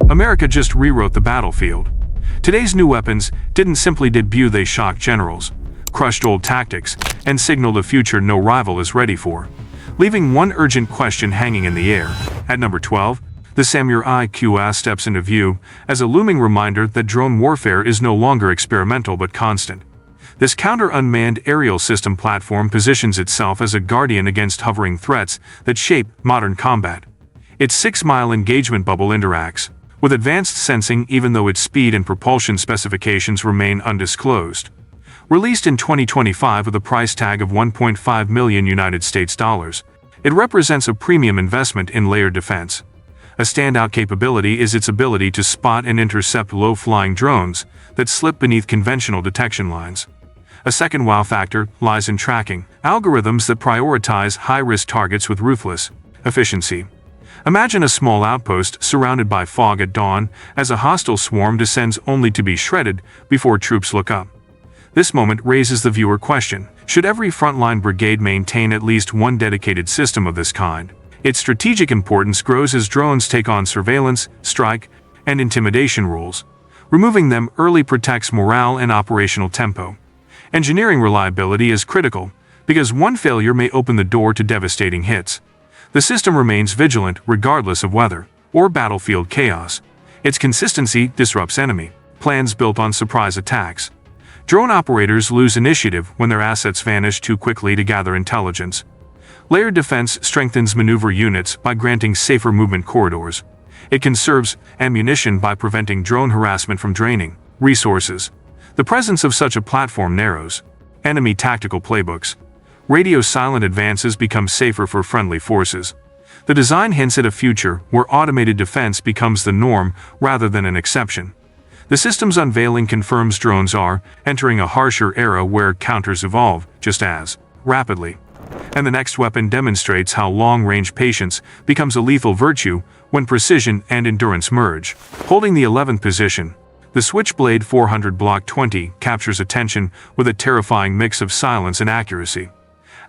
America just rewrote the battlefield. Today's new weapons didn't simply debut, they shocked generals, crushed old tactics, and signaled a future no rival is ready for, leaving one urgent question hanging in the air. At number 12, the Samurai CUAS steps into view as a looming reminder that drone warfare is no longer experimental but constant. This counter-unmanned aerial system platform positions itself as a guardian against hovering threats that shape modern combat. Its 6-mile engagement bubble interacts with advanced sensing even though its speed and propulsion specifications remain undisclosed. Released in 2025 with a price tag of $1.5 million United States dollars, it represents a premium investment in layered defense. A standout capability is its ability to spot and intercept low-flying drones that slip beneath conventional detection lines. A second wow factor lies in tracking algorithms that prioritize high-risk targets with ruthless efficiency. Imagine a small outpost surrounded by fog at dawn as a hostile swarm descends only to be shredded before troops look up. This moment raises the viewer question: should every frontline brigade maintain at least one dedicated system of this kind? Its strategic importance grows as drones take on surveillance, strike, and intimidation roles. Removing them early protects morale and operational tempo. Engineering reliability is critical, because one failure may open the door to devastating hits. The system remains vigilant regardless of weather or battlefield chaos. Its consistency disrupts enemy plans built on surprise attacks. Drone operators lose initiative when their assets vanish too quickly to gather intelligence. Layered defense strengthens maneuver units by granting safer movement corridors. It conserves ammunition by preventing drone harassment from draining resources. The presence of such a platform narrows enemy tactical playbooks. Radio silent advances become safer for friendly forces. The design hints at a future where automated defense becomes the norm rather than an exception. The system's unveiling confirms drones are entering a harsher era where counters evolve just as rapidly. And the next weapon demonstrates how long-range patience becomes a lethal virtue when precision and endurance merge. Holding the 11th position, the Switchblade 400 Block 20 captures attention with a terrifying mix of silence and accuracy.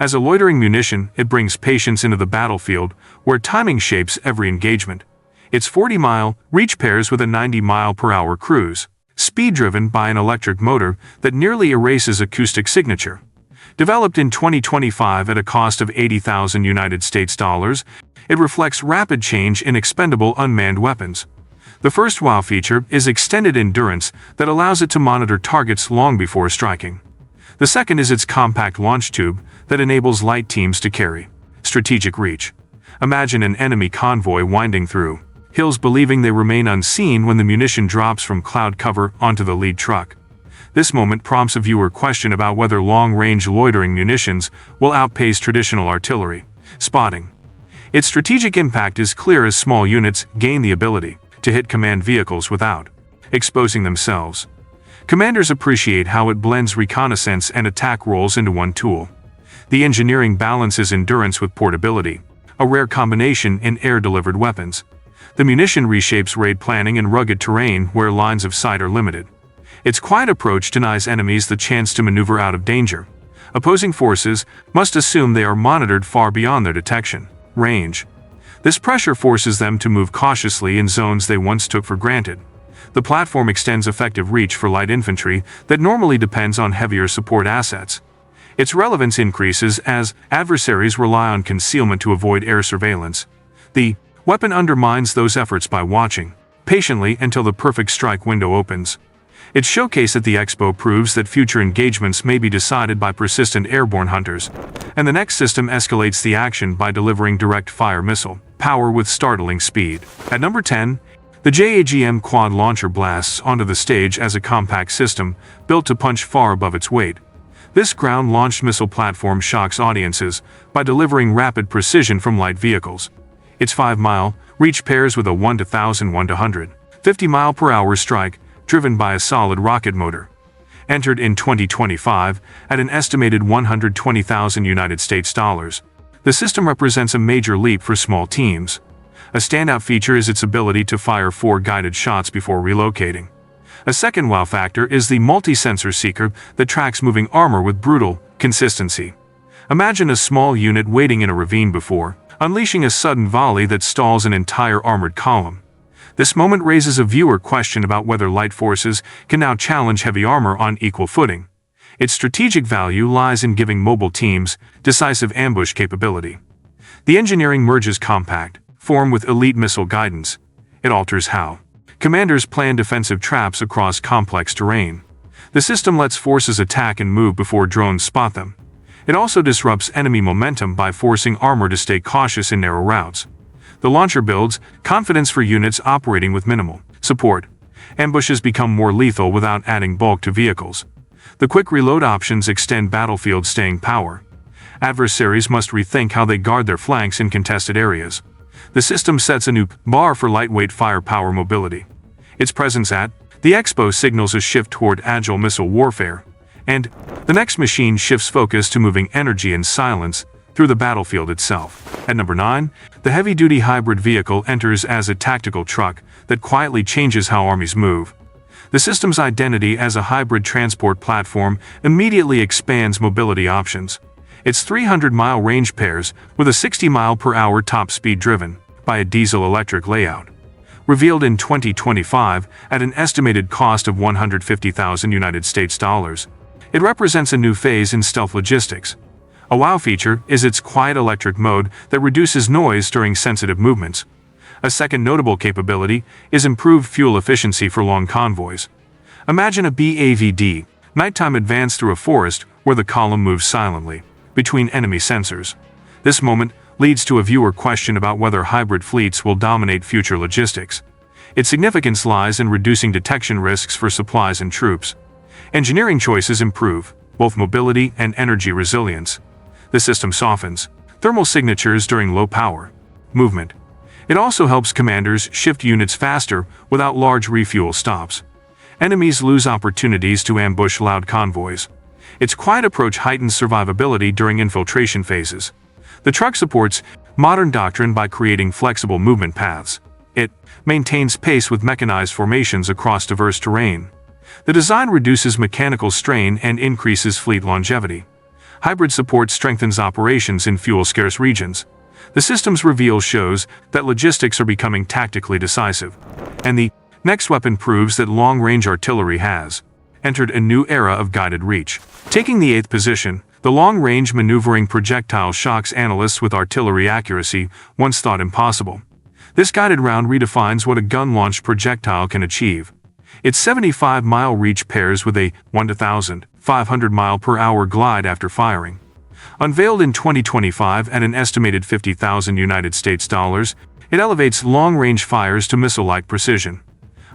As a loitering munition, it brings patience into the battlefield, where timing shapes every engagement. Its 40-mile reach pairs with a 90-mile-per-hour cruise speed driven by an electric motor that nearly erases acoustic signature. Developed in 2025 at a cost of $80,000 United States dollars, it reflects rapid change in expendable unmanned weapons. The first wow feature is extended endurance that allows it to monitor targets long before striking. The second is its compact launch tube that enables light teams to carry strategic reach. Imagine an enemy convoy winding through hills believing they remain unseen when the munition drops from cloud cover onto the lead truck. This moment prompts a viewer question about whether long-range loitering munitions will outpace traditional artillery spotting. Its strategic impact is clear as small units gain the ability to hit command vehicles without exposing themselves. Commanders appreciate how it blends reconnaissance and attack roles into one tool. The engineering balances endurance with portability, a rare combination in air-delivered weapons. The munition reshapes raid planning in rugged terrain where lines of sight are limited. Its quiet approach denies enemies the chance to maneuver out of danger. Opposing forces must assume they are monitored far beyond their detection range. This pressure forces them to move cautiously in zones they once took for granted. The platform extends effective reach for light infantry that normally depends on heavier support assets. Its relevance increases as adversaries rely on concealment to avoid air surveillance. The weapon undermines those efforts by watching patiently until the perfect strike window opens. Its showcase at the Expo proves that future engagements may be decided by persistent airborne hunters, and the next system escalates the action by delivering direct-fire missile power with startling speed. At number 10, the JAGM quad launcher blasts onto the stage as a compact system built to punch far above its weight. This ground-launched missile platform shocks audiences by delivering rapid precision from light vehicles. Its 5-mile reach pairs with a 150 mile-per-hour strike driven by a solid rocket motor. Entered in 2025 at an estimated $120,000 United States dollars, the system represents a major leap for small teams. A standout feature is its ability to fire 4 guided shots before relocating. A second wow factor is the multi-sensor seeker that tracks moving armor with brutal consistency. Imagine a small unit waiting in a ravine before unleashing a sudden volley that stalls an entire armored column. This moment raises a viewer question about whether light forces can now challenge heavy armor on equal footing. Its strategic value lies in giving mobile teams decisive ambush capability. The engineering merges compact form with elite missile guidance. It alters how commanders plan defensive traps across complex terrain. The system lets forces attack and move before drones spot them. It also disrupts enemy momentum by forcing armor to stay cautious in narrow routes. The launcher builds confidence for units operating with minimal support. Ambushes become more lethal without adding bulk to vehicles. The quick reload options extend battlefield staying power. Adversaries must rethink how they guard their flanks in contested areas. The system sets a new bar for lightweight firepower mobility. Its presence at the Expo signals a shift toward agile missile warfare, and the next machine shifts focus to moving energy and silence through the battlefield itself. At number 9, the heavy-duty hybrid vehicle enters as a tactical truck that quietly changes how armies move. The system's identity as a hybrid transport platform immediately expands mobility options. Its 300-mile range pairs with a 60-mile-per-hour top speed driven by a diesel-electric layout. Revealed in 2025 at an estimated cost of $150,000 US. It represents a new phase in stealth logistics. A wow feature is its quiet electric mode that reduces noise during sensitive movements. A second notable capability is improved fuel efficiency for long convoys. Imagine a BAVD, nighttime advance through a forest where the column moves silently between enemy sensors. This moment leads to a viewer question about whether hybrid fleets will dominate future logistics. Its significance lies in reducing detection risks for supplies and troops. Engineering choices improve both mobility and energy resilience. The system softens thermal signatures during low power movement. It also helps commanders shift units faster without large refuel stops. Enemies lose opportunities to ambush loud convoys. Its quiet approach heightens survivability during infiltration phases. The truck supports modern doctrine by creating flexible movement paths. It maintains pace with mechanized formations across diverse terrain. The design reduces mechanical strain and increases fleet longevity. Hybrid support strengthens operations in fuel-scarce regions. The system's reveal shows that logistics are becoming tactically decisive, and the next weapon proves that long-range artillery has entered a new era of guided reach. Taking the 8th position, the long-range maneuvering projectile shocks analysts with artillery accuracy once thought impossible. This guided round redefines what a gun-launched projectile can achieve. Its 75-mile reach pairs with a 1,500-mile-per-hour glide after firing. Unveiled in 2025 at an estimated $50,000 US, it elevates long-range fires to missile-like precision.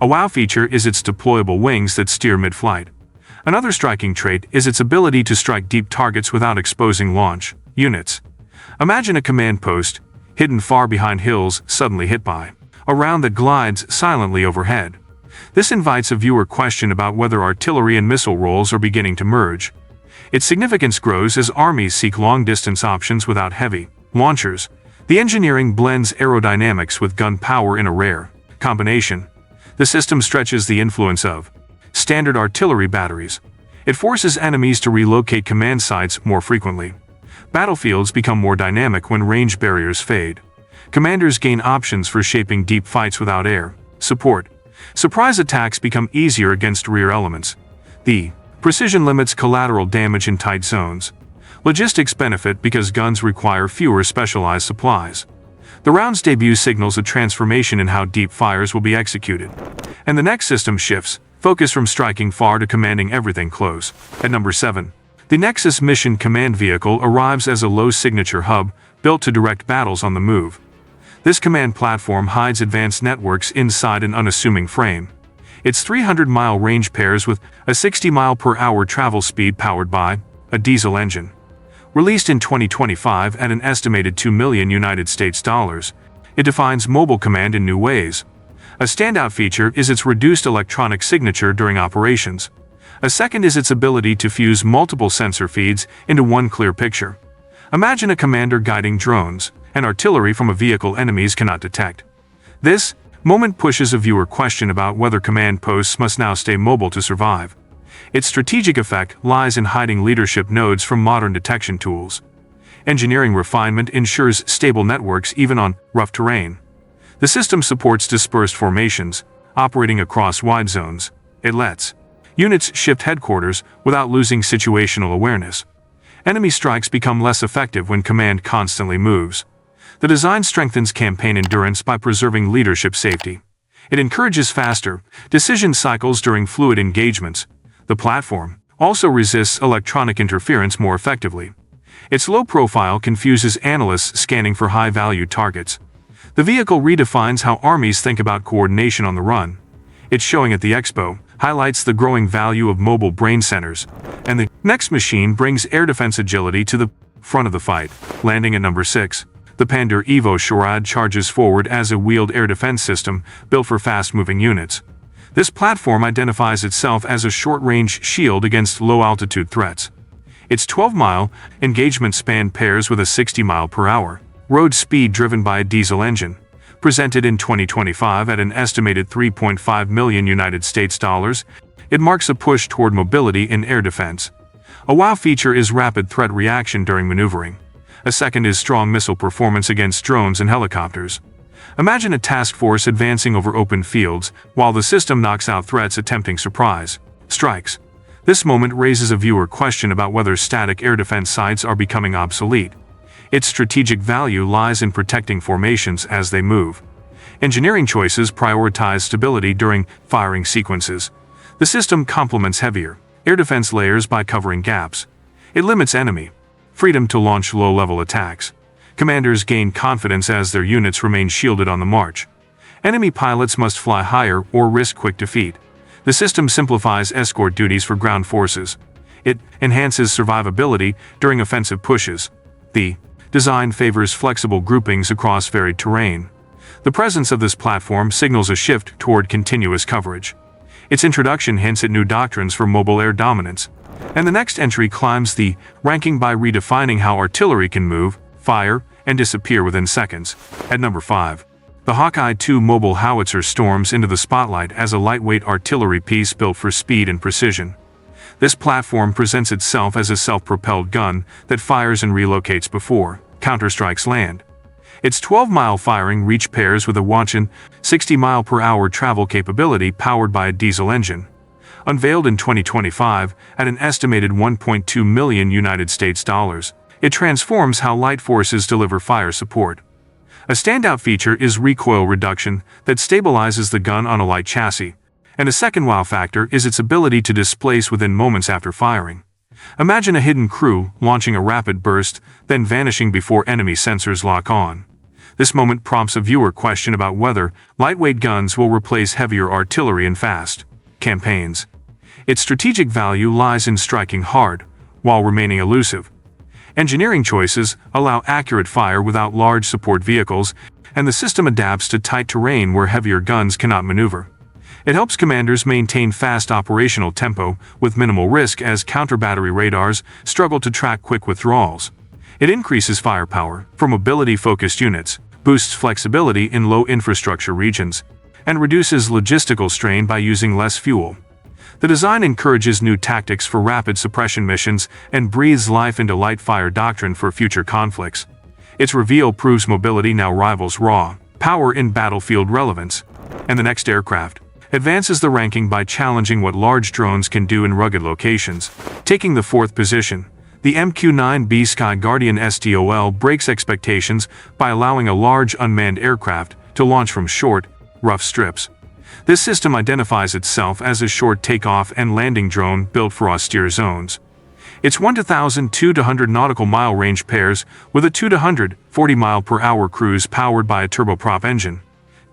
A wow feature is its deployable wings that steer mid-flight. Another striking trait is its ability to strike deep targets without exposing launch units. Imagine a command post, hidden far behind hills, suddenly hit by a round that glides silently overhead. This invites a viewer question about whether artillery and missile roles are beginning to merge. Its significance grows as armies seek long-distance options without heavy launchers. The engineering blends aerodynamics with gun power in a rare combination. The system stretches the influence of standard artillery batteries. It forces enemies to relocate command sites more frequently. Battlefields become more dynamic when range barriers fade. Commanders gain options for shaping deep fights without air support. Surprise attacks become easier against rear elements. The precision limits collateral damage in tight zones. Logistics benefit because guns require fewer specialized supplies. The round's debut signals a transformation in how deep fires will be executed. And the next system shifts focus from striking far to commanding everything close. At number 7, the Nexus mission command vehicle arrives as a low-signature hub built to direct battles on the move. This command platform hides advanced networks inside an unassuming frame. Its 300-mile range pairs with a 60-mile-per-hour travel speed powered by a diesel engine. Released in 2025 at an estimated $2 million US, it defines mobile command in new ways. A standout feature is its reduced electronic signature during operations. A second is its ability to fuse multiple sensor feeds into one clear picture. Imagine a commander guiding drones and artillery from a vehicle enemies cannot detect. This moment pushes a viewer question about whether command posts must now stay mobile to survive. Its strategic effect lies in hiding leadership nodes from modern detection tools. Engineering refinement ensures stable networks even on rough terrain. The system supports dispersed formations, operating across wide zones. It lets units shift headquarters without losing situational awareness. Enemy strikes become less effective when command constantly moves. The design strengthens campaign endurance by preserving leadership safety. It encourages faster decision cycles during fluid engagements. The platform also resists electronic interference more effectively. Its low profile confuses analysts scanning for high-value targets. The vehicle redefines how armies think about coordination on the run. Its showing at the Expo highlights the growing value of mobile brain centers, and the next machine brings air defense agility to the front of the fight. Landing at number 6, the Pandur Evo SHORAD charges forward as a wheeled air defense system built for fast-moving units. This platform identifies itself as a short-range shield against low-altitude threats. Its 12-mile engagement span pairs with a 60-mile-per-hour road speed driven by a diesel engine. Presented in 2025 at an estimated $3.5 million United States dollars, it marks a push toward mobility in air defense. A wow feature is rapid threat reaction during maneuvering. A second is strong missile performance against drones and helicopters. Imagine a task force advancing over open fields while the system knocks out threats attempting surprise strikes. This moment raises a viewer question about whether static air defense sites are becoming obsolete. Its strategic value lies in protecting formations as they move. Engineering choices prioritize stability during firing sequences. The system complements heavier air defense layers by covering gaps. It limits enemy freedom to launch low-level attacks. Commanders gain confidence as their units remain shielded on the march. Enemy pilots must fly higher or risk quick defeat. The system simplifies escort duties for ground forces. It enhances survivability during offensive pushes. The design favors flexible groupings across varied terrain. The presence of this platform signals a shift toward continuous coverage. Its introduction hints at new doctrines for mobile air dominance. And the next entry climbs the ranking by redefining how artillery can move, fire, and disappear within seconds. At number 5, the Hawkeye 2 mobile howitzer storms into the spotlight as a lightweight artillery piece built for speed and precision. This platform presents itself as a self-propelled gun that fires and relocates before counterstrikes land. Its 12-mile firing reach pairs with a wanton 60-mile-per-hour travel capability powered by a diesel engine. Unveiled in 2025 at an estimated $1.2 million United States dollars, it transforms how light forces deliver fire support. A standout feature is recoil reduction that stabilizes the gun on a light chassis, and a second wow factor is its ability to displace within moments after firing. Imagine a hidden crew launching a rapid burst, then vanishing before enemy sensors lock on. This moment prompts a viewer question about whether lightweight guns will replace heavier artillery in fast campaigns. Its strategic value lies in striking hard, while remaining elusive. Engineering choices allow accurate fire without large support vehicles, and the system adapts to tight terrain where heavier guns cannot maneuver. It helps commanders maintain fast operational tempo with minimal risk as counter-battery radars struggle to track quick withdrawals. It increases firepower for mobility-focused units, boosts flexibility in low-infrastructure regions, and reduces logistical strain by using less fuel. The design encourages new tactics for rapid suppression missions and breathes life into light fire doctrine for future conflicts. Its reveal proves mobility now rivals raw power in battlefield relevance. And the next aircraft advances the ranking by challenging what large drones can do in rugged locations. Taking the 4th position, the MQ-9B Sky Guardian STOL breaks expectations by allowing a large unmanned aircraft to launch from short, rough strips. This system identifies itself as a short takeoff and landing drone built for austere zones. Its 1,200 nautical mile range pairs with a 240 mile/hour cruise powered by a turboprop engine.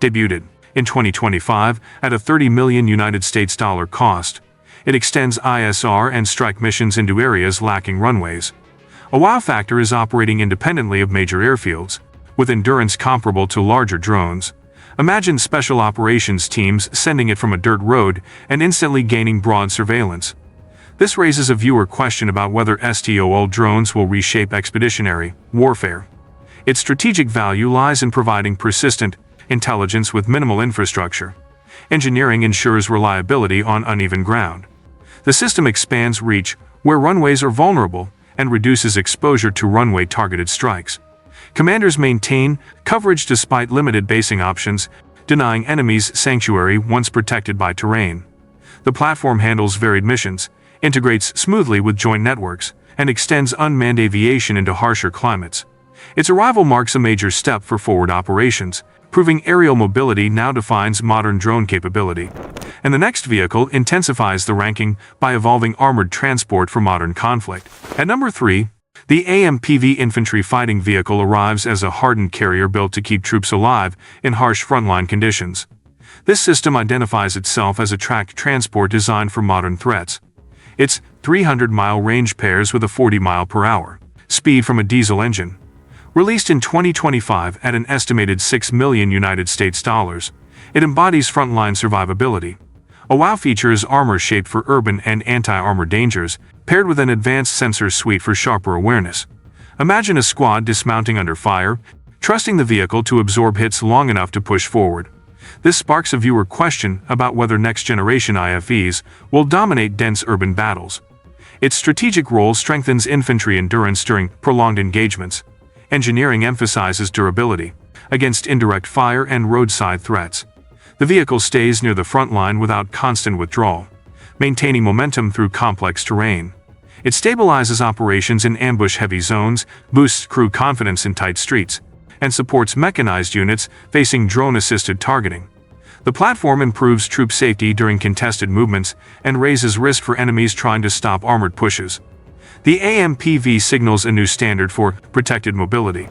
Debuted in 2025 at a $30 million United States dollar cost, it extends ISR and strike missions into areas lacking runways. A wow factor is operating independently of major airfields, with endurance comparable to larger drones. Imagine special operations teams sending it from a dirt road and instantly gaining broad surveillance. This raises a viewer question about whether STOL drones will reshape expeditionary warfare. Its strategic value lies in providing persistent intelligence with minimal infrastructure. Engineering ensures reliability on uneven ground. The system expands reach where runways are vulnerable and reduces exposure to runway-targeted strikes. Commanders maintain coverage despite limited basing options, denying enemies sanctuary once protected by terrain. The platform handles varied missions, integrates smoothly with joint networks, and extends unmanned aviation into harsher climates. Its arrival marks a major step for forward operations, proving aerial mobility now defines modern drone capability. And the next vehicle intensifies the ranking by evolving armored transport for modern conflict. At number 3, the AMPV infantry fighting vehicle arrives as a hardened carrier built to keep troops alive in harsh frontline conditions. This system identifies itself as a tracked transport designed for modern threats. Its 300-mile range pairs with a 40-mile-per-hour speed from a diesel engine. Released in 2025 at an estimated $6 million, it embodies frontline survivability. A wow feature is armor shaped for urban and anti-armor dangers, paired with an advanced sensor suite for sharper awareness. Imagine a squad dismounting under fire, trusting the vehicle to absorb hits long enough to push forward. This sparks a viewer question about whether next-generation IFVs will dominate dense urban battles. Its strategic role strengthens infantry endurance during prolonged engagements. Engineering emphasizes durability against indirect fire and roadside threats. The vehicle stays near the front line without constant withdrawal, maintaining momentum through complex terrain. It stabilizes operations in ambush-heavy zones, boosts crew confidence in tight streets, and supports mechanized units facing drone-assisted targeting. The platform improves troop safety during contested movements and raises risk for enemies trying to stop armored pushes. The AMPV signals a new standard for protected mobility,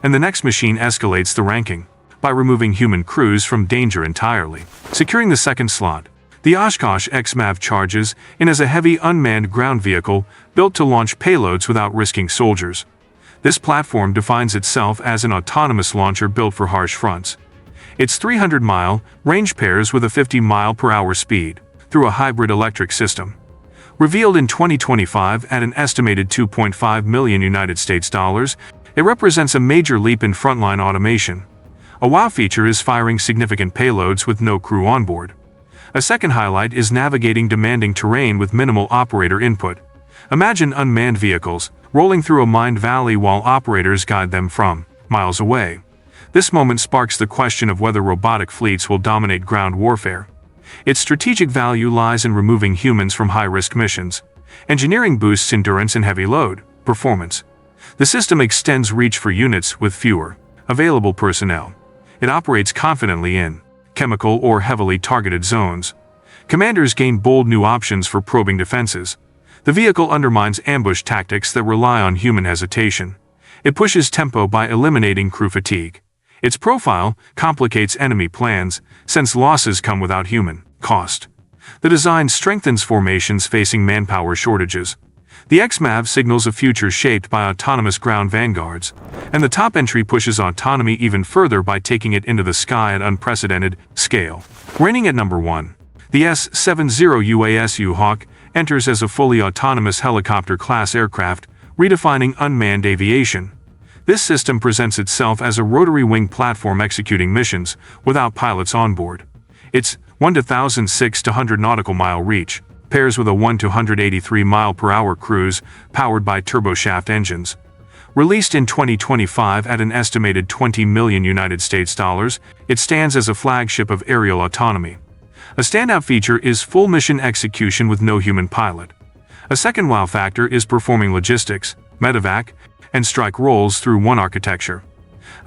and the next machine escalates the ranking by removing human crews from danger entirely. Securing the second slot, the Oshkosh X-MAV charges in as a heavy unmanned ground vehicle built to launch payloads without risking soldiers. This platform defines itself as an autonomous launcher built for harsh fronts. Its 300-mile range pairs with a 50-mile-per-hour speed through a hybrid electric system. Revealed in 2025 at an estimated $2.5 million, it represents a major leap in frontline automation. A wow feature is firing significant payloads with no crew on board. A second highlight is navigating demanding terrain with minimal operator input. Imagine unmanned vehicles rolling through a mined valley while operators guide them from miles away. This moment sparks the question of whether robotic fleets will dominate ground warfare. Its strategic value lies in removing humans from high-risk missions. Engineering boosts endurance and heavy load performance. The system extends reach for units with fewer available personnel. It operates confidently in chemical or heavily targeted zones. Commanders gain bold new options for probing defenses. The vehicle undermines ambush tactics that rely on human hesitation. It pushes tempo by eliminating crew fatigue. Its profile complicates enemy plans, since losses come without human cost. The design strengthens formations facing manpower shortages. The X-MAV signals a future shaped by autonomous ground vanguards, and the top entry pushes autonomy even further by taking it into the sky at unprecedented scale. Reigning at number 1, the S70UAS U-Hawk enters as a fully autonomous helicopter-class aircraft, redefining unmanned aviation. This system presents itself as a rotary-wing platform executing missions without pilots on board. Its 1 to 1,600 nautical mile reach pairs with a 1 to 183 mile-per-hour cruise powered by turboshaft engines. Released in 2025 at an estimated $20 million, it stands as a flagship of aerial autonomy. A standout feature is full mission execution with no human pilot. A second wow factor is performing logistics, medevac, and strike roles through one architecture.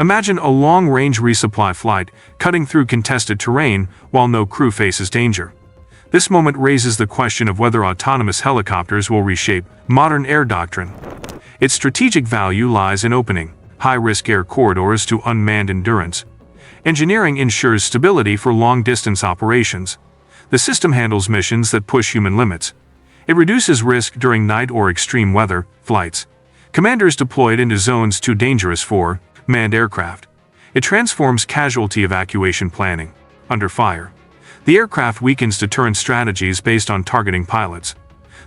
Imagine a long-range resupply flight cutting through contested terrain while no crew faces danger. This moment raises the question of whether autonomous helicopters will reshape modern air doctrine. Its strategic value lies in opening high-risk air corridors to unmanned endurance. Engineering ensures stability for long-distance operations. The system handles missions that push human limits. It reduces risk during night or extreme weather flights. Commanders deployed into zones too dangerous for manned aircraft. It transforms casualty evacuation planning under fire. The aircraft weakens deterrent strategies based on targeting pilots.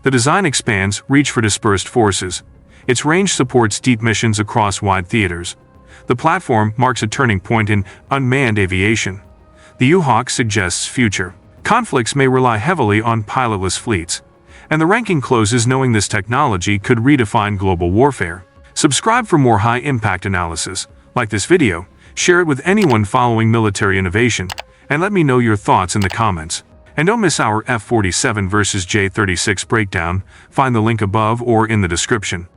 The design expands reach for dispersed forces. Its range supports deep missions across wide theaters. The platform marks a turning point in unmanned aviation. The U-Hawk suggests future conflicts may rely heavily on pilotless fleets, and the ranking closes knowing this technology could redefine global warfare. Subscribe for more high-impact analysis. Like this video, share it with anyone following military innovation, and let me know your thoughts in the comments. And don't miss our F-47 vs. J-36 breakdown, find the link above or in the description.